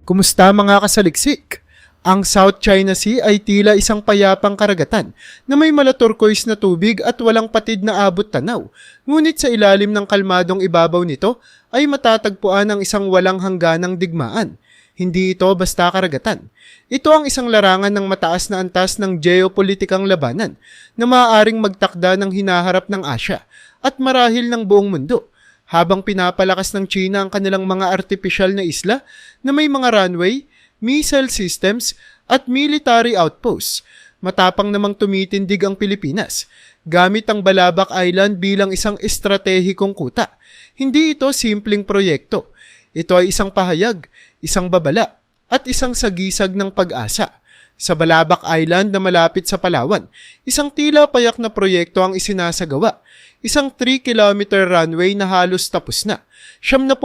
Kumusta mga kasaliksik? Ang South China Sea ay tila isang payapang karagatan na may mala-turquoise na tubig at walang patid na abot tanaw. Ngunit sa ilalim ng kalmadong ibabaw nito ay matatagpuan ang isang walang hangganang digmaan. Hindi ito basta karagatan. Ito ang isang larangan ng mataas na antas ng geopolitikang labanan na maaaring magtakda ng hinaharap ng Asya at marahil ng buong mundo. Habang pinapalakas ng China ang kanilang mga artipisyal na isla na may mga runway, missile systems at military outposts, matapang namang tumitindig ang Pilipinas gamit ang Balabac Island bilang isang estratehikong kuta. Hindi ito simpleng proyekto. Ito ay isang pahayag, isang babala, at isang sagisag ng pag-asa. Sa Balabac Island na malapit sa Palawan, isang tila payak na proyekto ang isinasagawa. Isang 3-kilometer runway na halos tapos na. 70%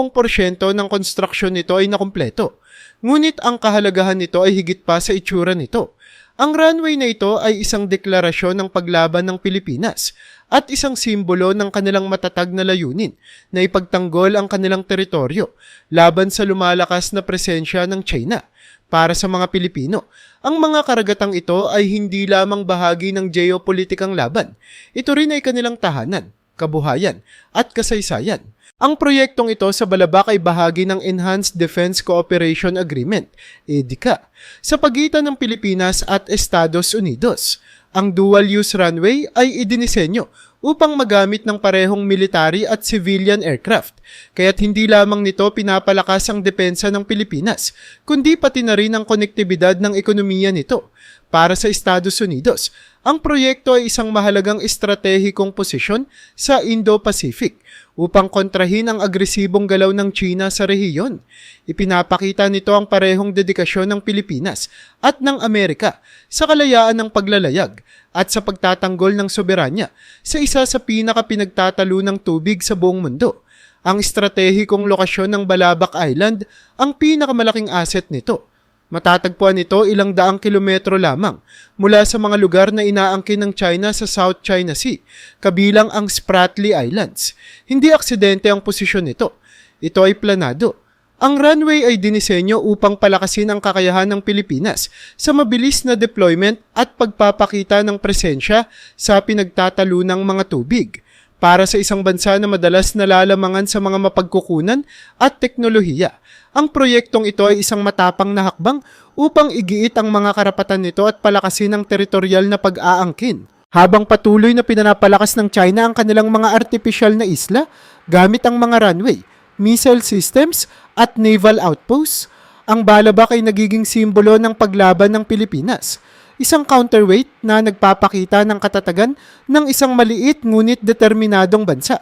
ng konstruksyon nito ay nakumpleto. Ngunit ang kahalagahan nito ay higit pa sa itsura nito. Ang runway na ito ay isang deklarasyon ng paglaban ng Pilipinas at isang simbolo ng kanilang matatag na layunin na ipagtanggol ang kanilang teritoryo laban sa lumalakas na presensya ng China. Para sa mga Pilipino, ang mga karagatang ito ay hindi lamang bahagi ng geopolitikang laban. Ito rin ay kanilang tahanan, kabuhayan, at kasaysayan. Ang proyektong ito sa Balabac ay bahagi ng Enhanced Defense Cooperation Agreement, EDCA, sa pagitan ng Pilipinas at Estados Unidos. Ang dual-use runway ay idinisenyo upang magamit ng parehong military at civilian aircraft, kaya't hindi lamang nito pinapalakas ang depensa ng Pilipinas, kundi pati na rin ang konektibidad ng ekonomiya nito. Para sa Estados Unidos, ang proyekto ay isang mahalagang estratehikong posisyon sa Indo-Pacific upang kontrahin ang agresibong galaw ng China sa rehiyon. Ipinapakita nito ang parehong dedikasyon ng Pilipinas at ng Amerika sa kalayaan ng paglalayag at sa pagtatanggol ng soberanya sa isa sa pinakapinagtatalo ng tubig sa buong mundo. Ang estratehikong lokasyon ng Balabac Island ang pinakamalaking asset nito. Matatagpuan ito ilang daang kilometro lamang mula sa mga lugar na inaangkin ng China sa South China Sea, kabilang ang Spratly Islands. Hindi aksidente ang posisyon nito. Ito ay planado. Ang runway ay dinisenyo upang palakasin ang kakayahan ng Pilipinas sa mabilis na deployment at pagpapakita ng presensya sa pinagtatalunang mga tubig. Para sa isang bansa na madalas nalalamangan sa mga mapagkukunan at teknolohiya, ang proyektong ito ay isang matapang na hakbang upang igiit ang mga karapatan nito at palakasin ang teritorial na pag-aangkin. Habang patuloy na pinapalakas ng China ang kanilang mga artipisyal na isla gamit ang mga runway, missile systems at naval outposts, ang Balabac ay nagiging simbolo ng paglaban ng Pilipinas. Isang counterweight na nagpapakita ng katatagan ng isang maliit ngunit determinadong bansa.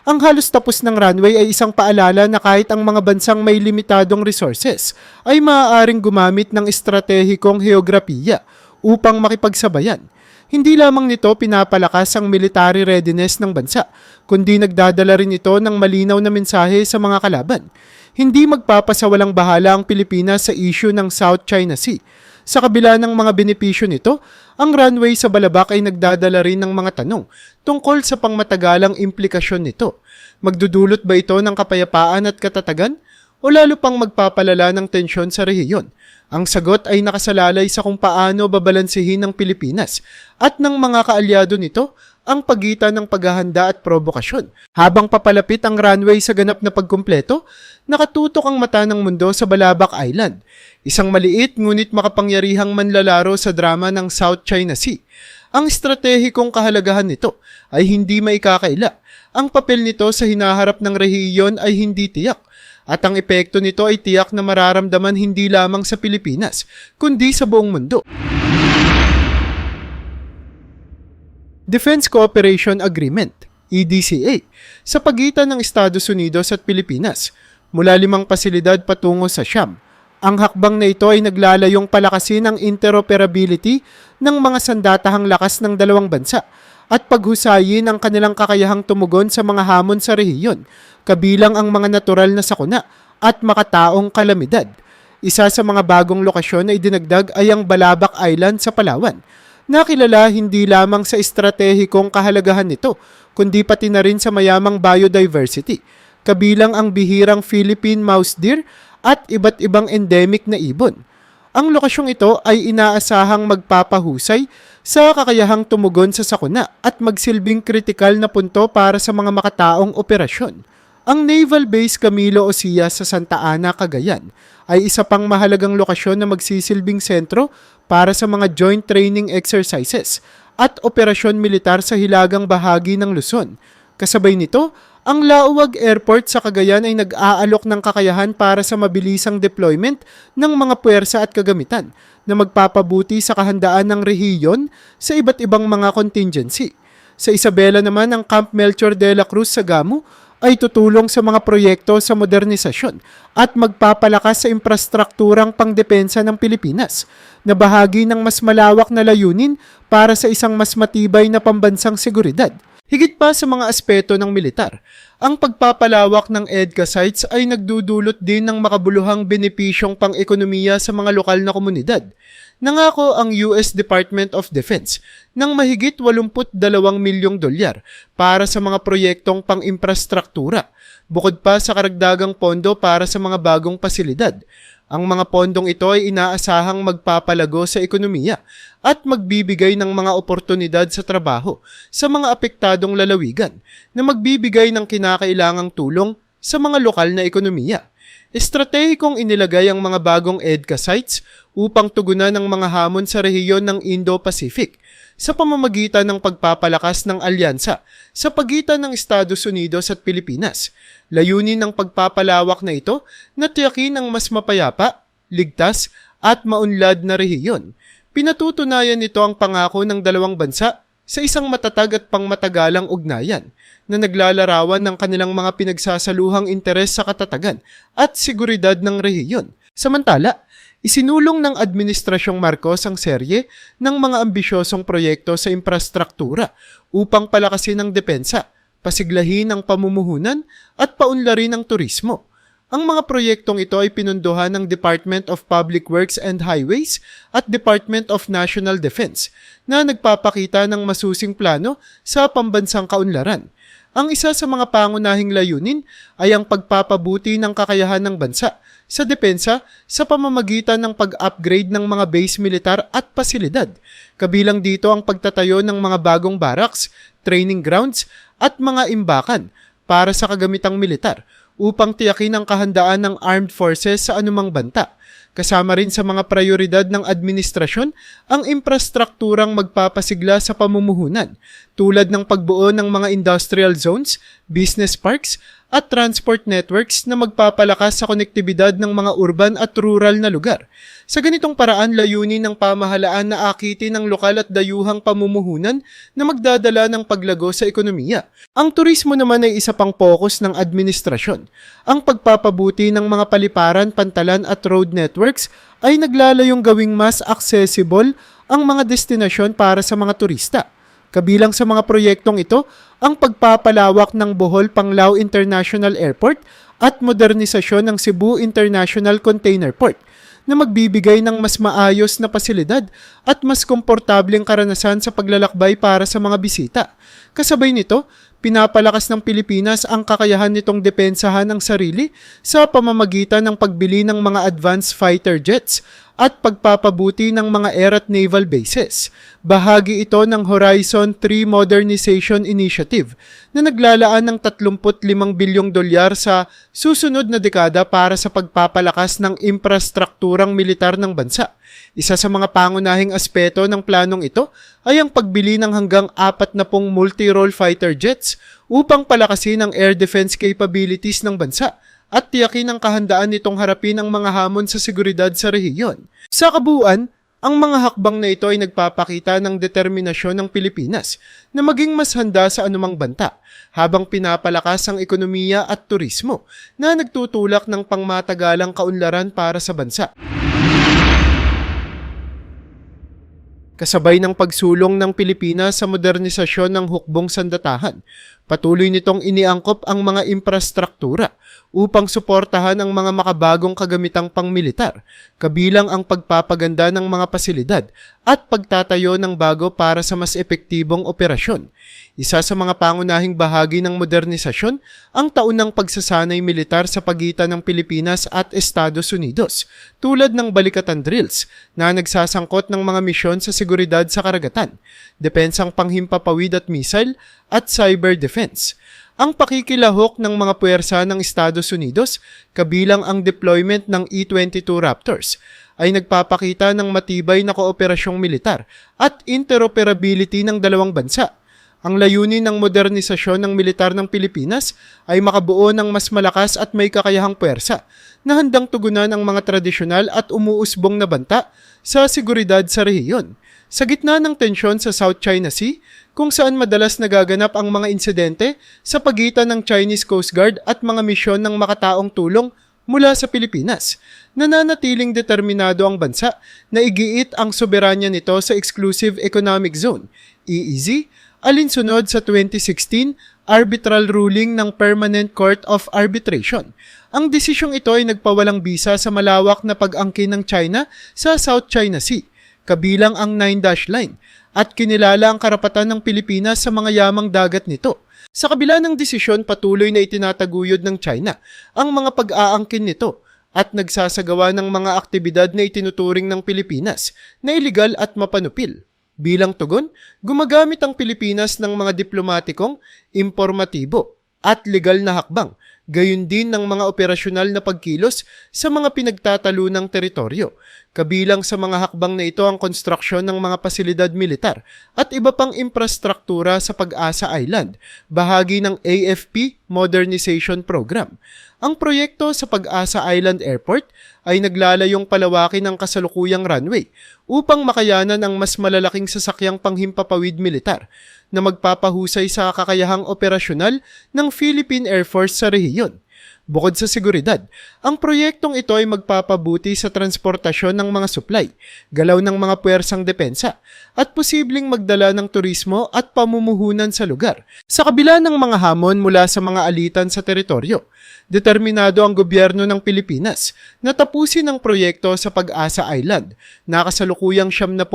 Ang halos tapos ng runway ay isang paalala na kahit ang mga bansang may limitadong resources ay maaaring gumamit ng estratehikong heograpiya upang makipagsabayan. Hindi lamang nito pinapalakas ang military readiness ng bansa, kundi nagdadala rin ito ng malinaw na mensahe sa mga kalaban. Hindi magpapasawalang bahala ang Pilipinas sa issue ng South China Sea. Sa kabila ng mga benepisyo nito, ang runway sa Balabac ay nagdadala rin ng mga tanong tungkol sa pangmatagalang implikasyon nito. Magdudulot ba ito ng kapayapaan at katatagan o lalo pang magpapalala ng tensyon sa rehiyon? Ang sagot ay nakasalalay sa kung paano babalansehin ng Pilipinas at ng mga kaalyado nito ang pagitan ng paghahanda at provokasyon. Habang papalapit ang runway sa ganap na pagkumpleto, nakatutok ang mata ng mundo sa Balabac Island, isang maliit ngunit makapangyarihang manlalaro sa drama ng South China Sea. Ang estratehikong kahalagahan nito ay hindi maikakaila. Ang papel nito sa hinaharap ng rehiyon ay hindi tiyak, at ang epekto nito ay tiyak na mararamdaman hindi lamang sa Pilipinas, kundi sa buong mundo. Defense Cooperation Agreement, EDCA, sa pagitan ng Estados Unidos at Pilipinas, mula 5 pasilidad patungo sa Siam. Ang hakbang na ito ay naglalayong palakasin ang interoperability ng mga sandatahang lakas ng dalawang bansa at paghusayin ang kanilang kakayahang tumugon sa mga hamon sa rehiyon, kabilang ang mga natural na sakuna at makataong kalamidad. Isa sa mga bagong lokasyon na idinagdag ay ang Balabac Island sa Palawan, nakilala hindi lamang sa estratehikong kahalagahan nito, kundi pati na rin sa mayamang biodiversity, kabilang ang bihirang Philippine mouse deer at iba't ibang endemic na ibon. Ang lokasyong ito ay inaasahang magpapahusay sa kakayahang tumugon sa sakuna at magsilbing kritikal na punto para sa mga makataong operasyon. Ang Naval Base Camilo Ocia sa Santa Ana, Cagayan ay isa pang mahalagang lokasyon na magsisilbing sentro para sa mga joint training exercises at operasyon militar sa hilagang bahagi ng Luzon. Kasabay nito, ang Lauag Airport sa Cagayan ay nag-aalok ng kakayahan para sa mabilisang deployment ng mga puwersa at kagamitan na magpapabuti sa kahandaan ng rehiyon sa iba't ibang mga contingency. Sa Isabela naman, ang Camp Melchor de la Cruz sa Gamu ay tutulong sa mga proyekto sa modernisasyon at magpapalakas sa infrastrukturang pangdepensa ng Pilipinas na bahagi ng mas malawak na layunin para sa isang mas matibay na pambansang seguridad. Higit pa sa mga aspeto ng militar, ang pagpapalawak ng EDCA sites ay nagdudulot din ng makabuluhang benepisyong pang-ekonomiya sa mga lokal na komunidad. Nangako ang US Department of Defense ng mahigit 82 milyong dolyar para sa mga proyektong pang-infrastruktura, bukod pa sa karagdagang pondo para sa mga bagong pasilidad. Ang mga pondong ito ay inaasahang magpapalago sa ekonomiya at magbibigay ng mga oportunidad sa trabaho sa mga apektadong lalawigan na magbibigay ng kinakailangang tulong sa mga lokal na ekonomiya. Estratehikong inilagay ang mga bagong EDCA sites upang tugunan ang mga hamon sa rehiyon ng Indo-Pacific sa pamamagitan ng pagpapalakas ng alyansa sa pagitan ng Estados Unidos at Pilipinas. Layunin ng pagpapalawak na ito na tiyakin ang mas mapayapa, ligtas at maunlad na rehiyon. Pinatutunayan nito ang pangako ng dalawang bansa sa isang matatag at pangmatagalang ugnayan na naglalarawan ng kanilang mga pinagsasaluhang interes sa katatagan at seguridad ng rehiyon. Samantala, isinulong ng Administrasyong Marcos ang serye ng mga ambisyosong proyekto sa infrastruktura upang palakasin ang depensa, pasiglahin ang pamumuhunan at paunlarin ang turismo. Ang mga proyektong ito ay pinunduhan ng Department of Public Works and Highways at Department of National Defense na nagpapakita ng masusing plano sa pambansang kaunlaran. Ang isa sa mga pangunahing layunin ay ang pagpapabuti ng kakayahan ng bansa sa depensa sa pamamagitan ng pag-upgrade ng mga base militar at pasilidad. Kabilang dito ang pagtatayo ng mga bagong barracks, training grounds at mga imbakan para sa kagamitang militar upang tiyakin ang kahandaan ng armed forces sa anumang banta. Kasama rin sa mga prioridad ng administrasyon ang infrastrukturang magpapasigla sa pamumuhunan tulad ng pagbuo ng mga industrial zones, business parks at transport networks na magpapalakas sa konektibidad ng mga urban at rural na lugar. Sa ganitong paraan, layunin ng pamahalaan na akitin ng lokal at dayuhang pamumuhunan na magdadala ng paglago sa ekonomiya. Ang turismo naman ay isa pang focus ng administrasyon. Ang pagpapabuti ng mga paliparan, pantalan at road networks ay naglalayong gawing mas accessible ang mga destinasyon para sa mga turista. Kabilang sa mga proyektong ito, ang pagpapalawak ng Bohol Panglao International Airport at modernisasyon ng Cebu International Container Port na magbibigay ng mas maayos na pasilidad at mas komportableng karanasan sa paglalakbay para sa mga bisita. Kasabay nito, pinapalakas ng Pilipinas ang kakayahan nitong depensahan ang sarili sa pamamagitan ng pagbili ng mga advanced fighter jets at pagpapabuti ng mga air at naval bases. Bahagi ito ng Horizon 3 Modernization Initiative na naglalaan ng 35 bilyong dolyar sa susunod na dekada para sa pagpapalakas ng infrastrukturang militar ng bansa. Isa sa mga pangunahing aspeto ng planong ito ay ang pagbili ng hanggang 40 multi-role fighter jets upang palakasin ang air defense capabilities ng bansa at tiyakin ang kahandaan nitong harapin ang mga hamon sa seguridad sa rehiyon. Sa kabuuan, ang mga hakbang na ito ay nagpapakita ng determinasyon ng Pilipinas na maging mas handa sa anumang banta habang pinapalakas ang ekonomiya at turismo na nagtutulak ng pangmatagalang kaunlaran para sa bansa. Kasabay ng pagsulong ng Pilipinas sa modernisasyon ng hukbong sandatahan, Patuloy nitong iniangkop ang mga infrastruktura upang suportahan ang mga makabagong kagamitang pangmilitar, kabilang ang pagpapaganda ng mga pasilidad at pagtatayo ng bago para sa mas epektibong operasyon. Isa sa mga pangunahing bahagi ng modernisasyon ang taunang pagsasanay militar sa pagitan ng Pilipinas at Estados Unidos, tulad ng balikatan drills na nagsasangkot ng mga misyon sa seguridad sa karagatan, depensang panghimpapawid at missile, at cyber defense. Ang pakikilahok ng mga puwersa ng Estados Unidos, kabilang ang deployment ng E-22 Raptors, ay nagpapakita ng matibay na kooperasyong militar at interoperability ng dalawang bansa. Ang layunin ng modernisasyon ng militar ng Pilipinas ay makabuo ng mas malakas at may kakayahang puwersa na handang tugunan ang mga tradisyonal at umuusbong na banta sa seguridad sa rehiyon. Sa gitna ng tensyon sa South China Sea, kung saan madalas nagaganap ang mga insidente sa pagitan ng Chinese Coast Guard at mga misyon ng makataong tulong mula sa Pilipinas, nananatiling determinado ang bansa na igiit ang soberanya nito sa Exclusive Economic Zone, EEZ, alinsunod sa 2016 arbitral ruling ng Permanent Court of Arbitration. Ang desisyong ito ay nagpawalang bisa sa malawak na pag-angkin ng China sa South China Sea, kabilang ang 9-dash line, at kinilala ang karapatan ng Pilipinas sa mga yamang dagat nito. Sa kabila ng desisyon, patuloy na itinataguyod ng China ang mga pag-aangkin nito at nagsasagawa ng mga aktibidad na itinuturing ng Pilipinas na iligal at mapanupil. Bilang tugon, gumagamit ang Pilipinas ng mga diplomatikong, impormatibo at legal na hakbang, gayon din ng mga operasyonal na pagkilos sa mga pinagtatalunang teritoryo. Kabilang sa mga hakbang na ito ang konstruksyon ng mga pasilidad militar at iba pang infrastruktura sa Pag-asa Island, bahagi ng AFP Modernization Program. Ang proyekto sa Pag-asa Island Airport ay naglalayong palawakin ang kasalukuyang runway upang makayanan ang mas malalaking sasakyang panghimpapawid militar na magpapahusay sa kakayahang operasyonal ng Philippine Air Force sa rehiyon. Bukod sa seguridad, ang proyektong ito ay magpapabuti sa transportasyon ng mga supply, galaw ng mga puwersang depensa, at posibleng magdala ng turismo at pamumuhunan sa lugar. Sa kabila ng mga hamon mula sa mga alitan sa teritoryo, determinado ang gobyerno ng Pilipinas na tapusin ang proyekto sa Pag-asa Island na kasalukuyang 70%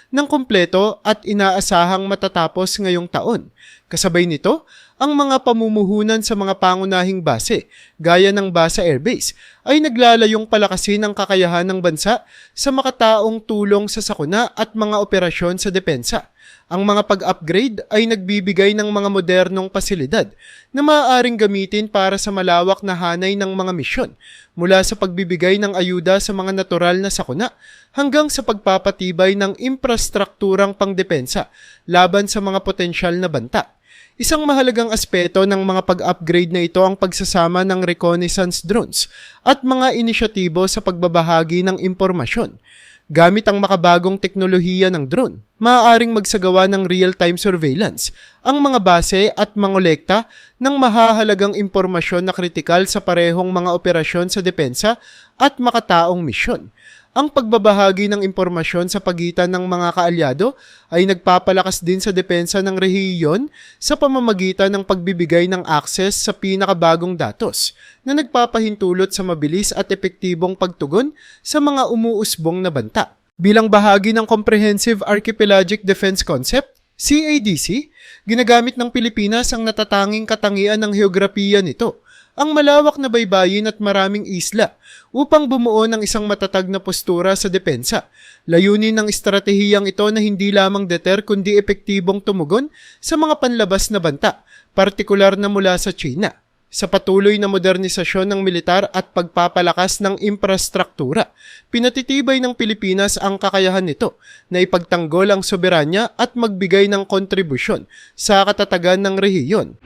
ng kumpleto at inaasahang matatapos ngayong taon. Kasabay nito, ang mga pamumuhunan sa mga pangunahing base, gaya ng Basa Air Base, ay naglalayong palakasin ang kakayahan ng bansa sa makataong tulong sa sakuna at mga operasyon sa depensa. Ang mga pag-upgrade ay nagbibigay ng mga modernong pasilidad na maaaring gamitin para sa malawak na hanay ng mga misyon, mula sa pagbibigay ng ayuda sa mga natural na sakuna hanggang sa pagpapatibay ng infrastrukturang pangdepensa laban sa mga potensyal na banta. Isang mahalagang aspeto ng mga pag-upgrade na ito ang pagsasama ng reconnaissance drones at mga inisyatibo sa pagbabahagi ng impormasyon. Gamit ang makabagong teknolohiya ng drone, maaaring magsagawa ng real-time surveillance ang mga base at mangolekta ng mahahalagang impormasyon na kritikal sa parehong mga operasyon sa depensa at makataong misyon. Ang pagbabahagi ng impormasyon sa pagitan ng mga kaalyado ay nagpapalakas din sa depensa ng rehiyon sa pamamagitan ng pagbibigay ng access sa pinakabagong datos na nagpapahintulot sa mabilis at epektibong pagtugon sa mga umuusbong na banta. Bilang bahagi ng Comprehensive Archipelagic Defense Concept, CADC, ginagamit ng Pilipinas ang natatanging katangian ng heograpiya nito, ang malawak na baybayin at maraming isla upang bumuo ng isang matatag na postura sa depensa. Layunin ng estratehiyang ito na hindi lamang deter kundi epektibong tumugon sa mga panlabas na banta, partikular na mula sa China. Sa patuloy na modernisasyon ng militar at pagpapalakas ng infrastruktura, pinatitibay ng Pilipinas ang kakayahan nito na ipagtanggol ang soberanya at magbigay ng kontribusyon sa katatagan ng rehiyon.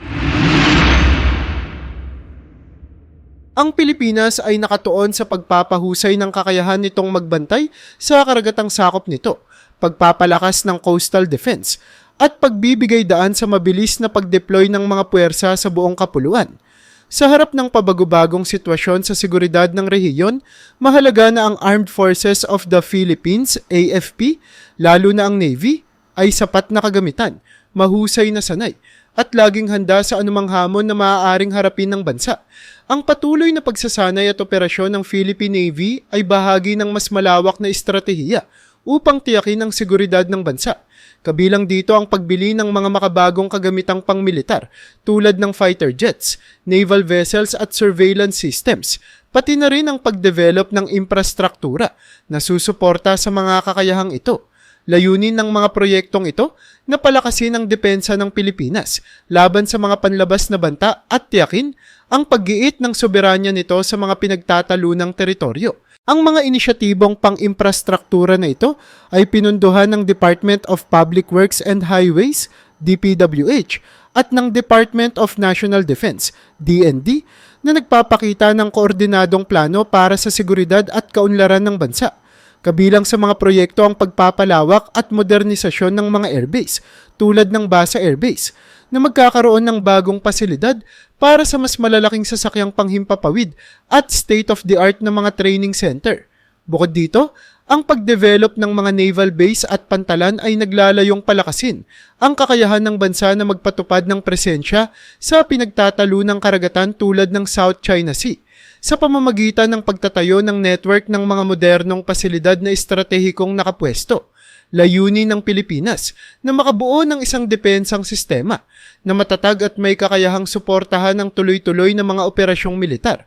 Ang Pilipinas ay nakatuon sa pagpapahusay ng kakayahan nitong magbantay sa karagatang sakop nito, pagpapalakas ng coastal defense, at pagbibigay daan sa mabilis na pagdeploy ng mga puwersa sa buong kapuluan. Sa harap ng pabago-bagong sitwasyon sa seguridad ng rehiyon, mahalaga na ang Armed Forces of the Philippines, AFP, lalo na ang Navy, ay sapat na kagamitan, mahusay na sanay, at laging handa sa anumang hamon na maaaring harapin ng bansa. Ang patuloy na pagsasanay at operasyon ng Philippine Navy ay bahagi ng mas malawak na estratehiya upang tiyakin ang seguridad ng bansa. Kabilang dito ang pagbili ng mga makabagong kagamitang pangmilitar tulad ng fighter jets, naval vessels at surveillance systems, pati na rin ang pagdevelop ng infrastruktura na susuporta sa mga kakayahang ito. Layunin ng mga proyektong ito na palakasin ang depensa ng Pilipinas laban sa mga panlabas na banta at tiyakin ang paggiit ng soberanya nito sa mga pinagtatalunang teritoryo. Ang mga inisyatibong pang-infrastruktura na ito ay pinunduhan ng Department of Public Works and Highways, DPWH, at ng Department of National Defense, DND, na nagpapakita ng koordinadong plano para sa seguridad at kaunlaran ng bansa. Kabilang sa mga proyekto ang pagpapalawak at modernisasyon ng mga airbase tulad ng Basa Air Base na magkakaroon ng bagong pasilidad para sa mas malalaking sasakyang panghimpapawid at state-of-the-art na mga training center. Bukod dito, ang pagdevelop ng mga naval base at pantalan ay naglalayong palakasin ang kakayahan ng bansa na magpatupad ng presensya sa pinagtatalunang karagatan tulad ng South China Sea sa pamamagitan ng pagtatayo ng network ng mga modernong pasilidad na estratehikong nakapwesto. Layunin ng Pilipinas na makabuo ng isang depensang sistema na matatag at may kakayahang suportahan ng tuloy-tuloy na mga operasyong militar.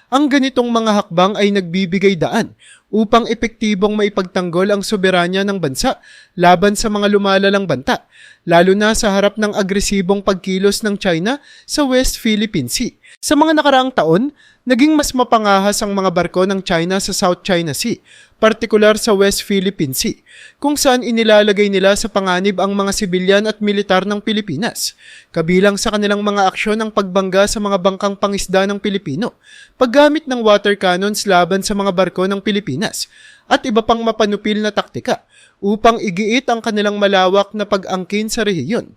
Ang ganitong mga hakbang ay nagbibigay daan upang epektibong maipagtanggol ang soberanya ng bansa laban sa mga lumalalang banta, lalo na sa harap ng agresibong pagkilos ng China sa West Philippine Sea. Sa mga nakaraang taon, naging mas mapangahas ang mga barko ng China sa South China Sea, partikular sa West Philippine Sea, kung saan inilalagay nila sa panganib ang mga sibilyan at militar ng Pilipinas. Kabilang sa kanilang mga aksyon ang pagbangga sa mga bangkang pangisda ng Pilipino, paggamit ng water cannons laban sa mga barko ng Pilipinas, at iba pang mapanupil na taktika upang igiit ang kanilang malawak na pag-angkin sa rehiyon.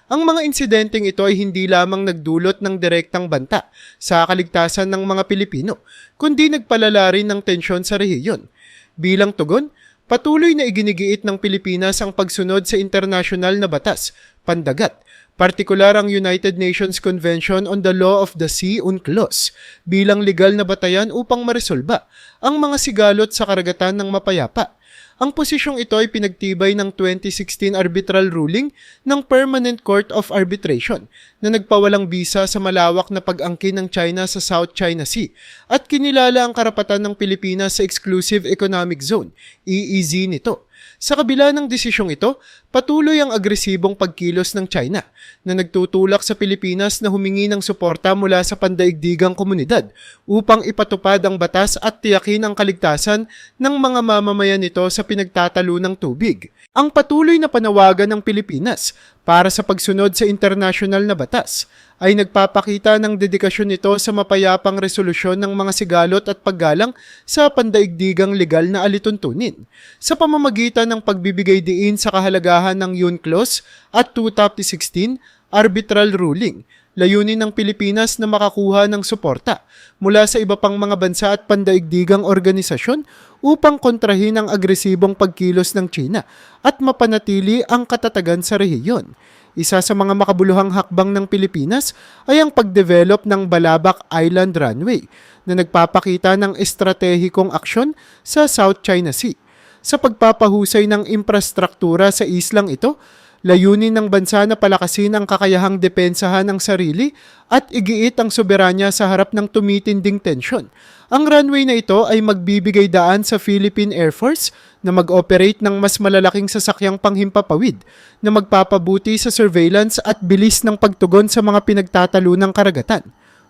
Ang mga insidenteng ito ay hindi lamang nagdulot ng direktang banta sa kaligtasan ng mga Pilipino, kundi nagpalala rin ng tensyon sa rehiyon. Bilang tugon, patuloy na iginigiit ng Pilipinas ang pagsunod sa internasyonal na batas, pandagat, partikular ang United Nations Convention on the Law of the Sea, UNCLOS, bilang legal na batayan upang maresolba ang mga sigalot sa karagatan ng mapayapa. Ang posisyong ito ay pinagtibay ng 2016 arbitral ruling ng Permanent Court of Arbitration na nagpawalang bisa sa malawak na pag-angkin ng China sa South China Sea at kinilala ang karapatan ng Pilipinas sa Exclusive Economic Zone, EEZ nito. Sa kabila ng desisyong ito, patuloy ang agresibong pagkilos ng China na nagtutulak sa Pilipinas na humingi ng suporta mula sa pandaigdigang komunidad upang ipatupad ang batas at tiyakin ang kaligtasan ng mga mamamayan nito sa pinagtatalunang tubig. Ang patuloy na panawagan ng Pilipinas para sa pagsunod sa internasyonal na batas ay nagpapakita ng dedikasyon nito sa mapayapang resolusyon ng mga sigalot at paggalang sa pandaigdigang legal na alituntunin sa pamamagitan ng pagbibigay diin sa kahalagahan ng UNCLOS at 2016 arbitral ruling. Layunin ng Pilipinas na makakuha ng suporta mula sa iba pang mga bansa at pandaigdigang organisasyon upang kontrahin ang agresibong pagkilos ng China at mapanatili ang katatagan sa rehiyon. Isa sa mga makabuluhang hakbang ng Pilipinas ay ang pagdevelop ng Balabac Island Runway na nagpapakita ng estratehikong aksyon sa South China Sea. Sa pagpapahusay ng infrastruktura sa islang ito, layunin ng bansa na palakasin ang kakayahang depensahan ng sarili at igiit ang soberanya sa harap ng tumitinding tensyon. Ang runway na ito ay magbibigay daan sa Philippine Air Force na mag-operate ng mas malalaking sasakyang panghimpapawid na magpapabuti sa surveillance at bilis ng pagtugon sa mga pinagtatalunang karagatan.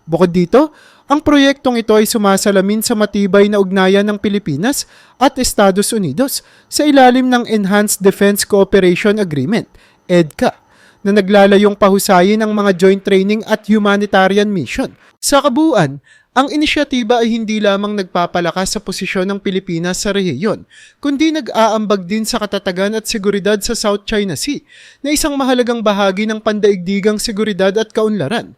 Bukod dito, ang proyektong ito ay sumasalamin sa matibay na ugnayan ng Pilipinas at Estados Unidos sa ilalim ng Enhanced Defense Cooperation Agreement, EDCA, na naglalayong pahusayin ang mga joint training at humanitarian mission. Sa kabuuan, ang inisyatiba ay hindi lamang nagpapalakas sa posisyon ng Pilipinas sa rehiyon, kundi nag-aambag din sa katatagan at seguridad sa South China Sea na isang mahalagang bahagi ng pandaigdigang seguridad at kaunlaran.